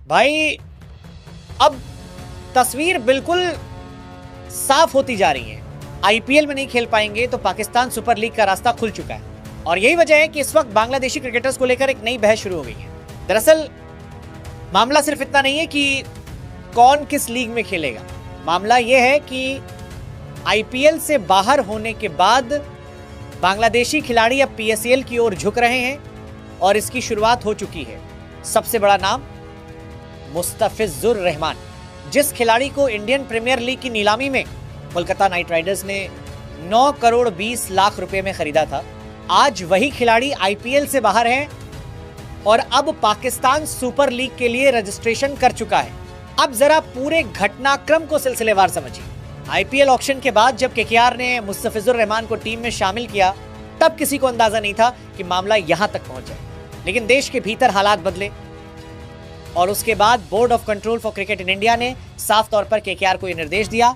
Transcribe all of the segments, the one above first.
भाई अब तस्वीर बिल्कुल साफ होती जा रही है। आईपीएल में नहीं खेल पाएंगे तो पाकिस्तान सुपर लीग का रास्ता खुल चुका है और यही वजह है कि इस वक्त बांग्लादेशी क्रिकेटर्स को लेकर एक नई बहस शुरू हो गई है। दरअसल मामला सिर्फ इतना नहीं है कि कौन किस लीग में खेलेगा, मामला यह है कि आईपीएल से बाहर होने के बाद बांग्लादेशी खिलाड़ी अब पीएसएल की ओर झुक रहे हैं और इसकी शुरुआत हो चुकी है। सबसे बड़ा नाम मुस्तफिजुर रहमान, जिस खिलाड़ी को इंडियन प्रीमियर लीग की नीलामी में कोलकाता नाइट राइडर्स ने 9 करोड़ 20 लाख रुपए में खरीदा था, आज वही खिलाड़ी आईपीएल से बाहर है और अब पाकिस्तान सुपर लीग के लिए रजिस्ट्रेशन कर चुका है। अब जरा पूरे घटनाक्रम को सिलसिलेवार समझिए। आईपीएल ऑक्शन के बाद जब केकेआर ने मुस्तफिजुर रहमान को टीम में शामिल किया तब किसी को अंदाजा नहीं था कि मामला यहां तक पहुंच जाए, लेकिन देश के भीतर हालात बदले और उसके बाद board of control for cricket in India ने साफ तौर पर केकेआर को यह निर्देश दिया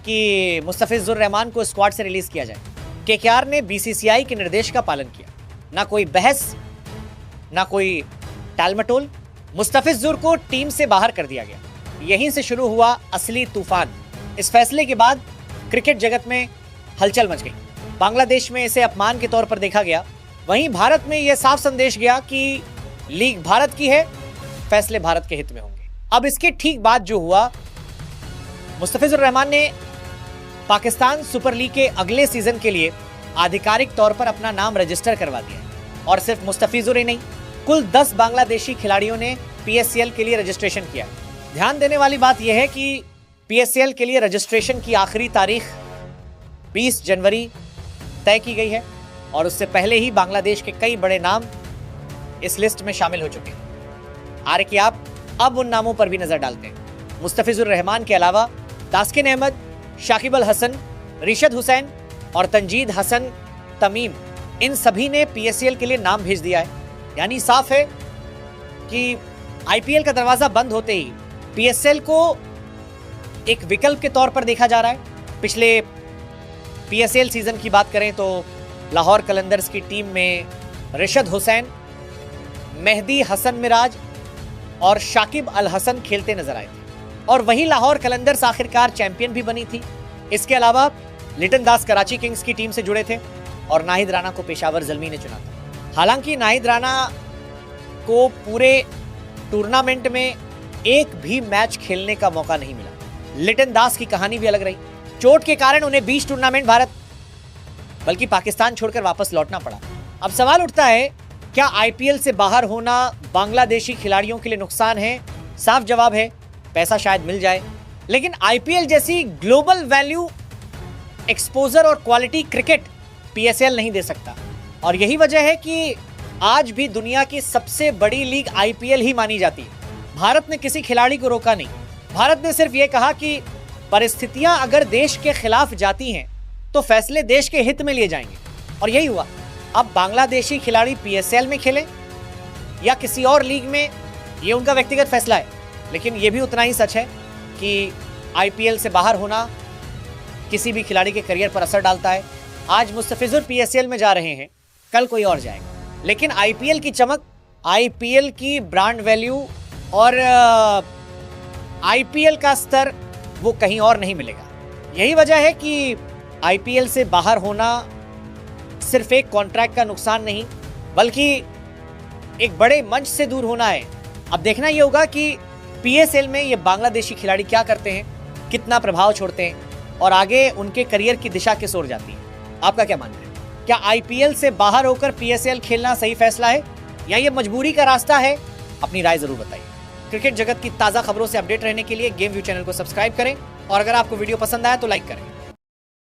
कि मुस्तफिजुर रहमान को स्क्वाड से रिलीज किया जाए। केकेआर ने बीसीसीआई के निर्देश का पालन किया, ना कोई बहस ना कोई टालमटोल, मुस्तफिजुर को टीम से बाहर कर दिया गया। यहीं से शुरू हुआ असली तूफान। इस फैसले के बाद क्रिकेट जगत में हलचल मच गई। बांग्लादेश में इसे अपमान के तौर पर देखा गया, वहीं भारत में यह साफ संदेश गया कि लीग भारत की है, फैसले भारत के हित में होंगे। अब इसके ठीक बाद जो हुआ, मुस्तफिजुर रहमान ने पाकिस्तान सुपर लीग के अगले सीजन के लिए आधिकारिक तौर पर अपना नाम रजिस्टर करवा दिया और सिर्फ मुस्तफिजुर ही नहीं, कुल 10 बांग्लादेशी खिलाड़ियों ने पीएसएल के लिए रजिस्ट्रेशन किया। ध्यान देने वाली बात यह है कि पीएसएल के लिए रजिस्ट्रेशन की आखिरी तारीख 20 जनवरी तय की गई है और उससे पहले ही बांग्लादेश के कई बड़े नाम इस लिस्ट में शामिल हो चुके हैं। आर की आप अब उन नामों पर भी नजर डालते हैं। मुस्तफिजुर रहमान के अलावा तास्किन अहमद, शाकिब अल हसन, रिशद हुसैन और तंजीद हसन तमीम, इन सभी ने पीएसएल के लिए नाम भेज दिया है। यानी साफ है कि आईपीएल का दरवाजा बंद होते ही पीएसएल को एक विकल्प के तौर पर देखा जा रहा है। पिछले पीएसएल सीजन की बात करें तो लाहौर कलंदर्स की टीम में रिशद हुसैन, मेहदी हसन मिराज और शाकिब अल हसन खेलते नजर आए थे और वही लाहौर कलंदर्स आखिरकार चैंपियन भी बनी थी। इसके अलावा लिटन दास कराची किंग्स की टीम से जुड़े थे और नाहिद राणा को पेशावर ज़ल्मी ने चुना था। हालांकि नाहिद राणा को पूरे टूर्नामेंट में एक भी मैच खेलने का मौका नहीं मिला। लिटन दास की कहानी भी अलग रही। चोट के कारण उन्हें 20 टूर्नामेंट भारत बल्कि पाकिस्तान छोड़कर वापस लौटना पड़ा। अब सवाल उठता है, क्या आईपीएल से बाहर होना बांग्लादेशी खिलाड़ियों के लिए नुकसान है? साफ जवाब है, पैसा शायद मिल जाए, लेकिन आईपीएल जैसी ग्लोबल वैल्यू, एक्सपोजर और क्वालिटी क्रिकेट पीएसएल नहीं दे सकता। और यही वजह है कि आज भी दुनिया की सबसे बड़ी लीग आईपीएल ही मानी जाती है। भारत ने किसी खिलाड़ी को रोका नहीं। भारत ने सिर्फ यह कहा कि परिस्थितियां अगर देश के खिलाफ जाती हैं तो फैसले देश के हित में लिए जाएंगे और यही हुआ। अब बांग्लादेशी खिलाड़ी पीएसएल में खेले या किसी और लीग में, ये उनका व्यक्तिगत फैसला है, लेकिन यह भी उतना ही सच है कि आईपीएल से बाहर होना किसी भी खिलाड़ी के करियर पर असर डालता है। आज मुस्तफिजुर पीएसएल में जा रहे हैं, कल कोई और जाएगा, लेकिन आईपीएल की चमक, आईपीएल की ब्रांड वैल्यू और आईपीएल का स्तर वो कहीं और नहीं मिलेगा। यही वजह है कि आईपीएल से बाहर होना सिर्फ एक कॉन्ट्रैक्ट का नुकसान नहीं, बल्कि एक बड़े मंच से दूर होना है। अब देखना यह होगा कि पीएसएल में ये बांग्लादेशी खिलाड़ी क्या करते हैं, कितना प्रभाव छोड़ते हैं और आगे उनके करियर की दिशा किस ओर जाती है। आपका क्या मानना है? क्या आईपीएल से बाहर होकर पीएसएल खेलना सही फैसला है या ये मजबूरी का रास्ता है? अपनी राय जरूर बताइए। क्रिकेट जगत की ताज़ा खबरों से अपडेट रहने के लिए गेम व्यू चैनल को सब्सक्राइब करें और अगर आपको वीडियो पसंद आया तो लाइक करें।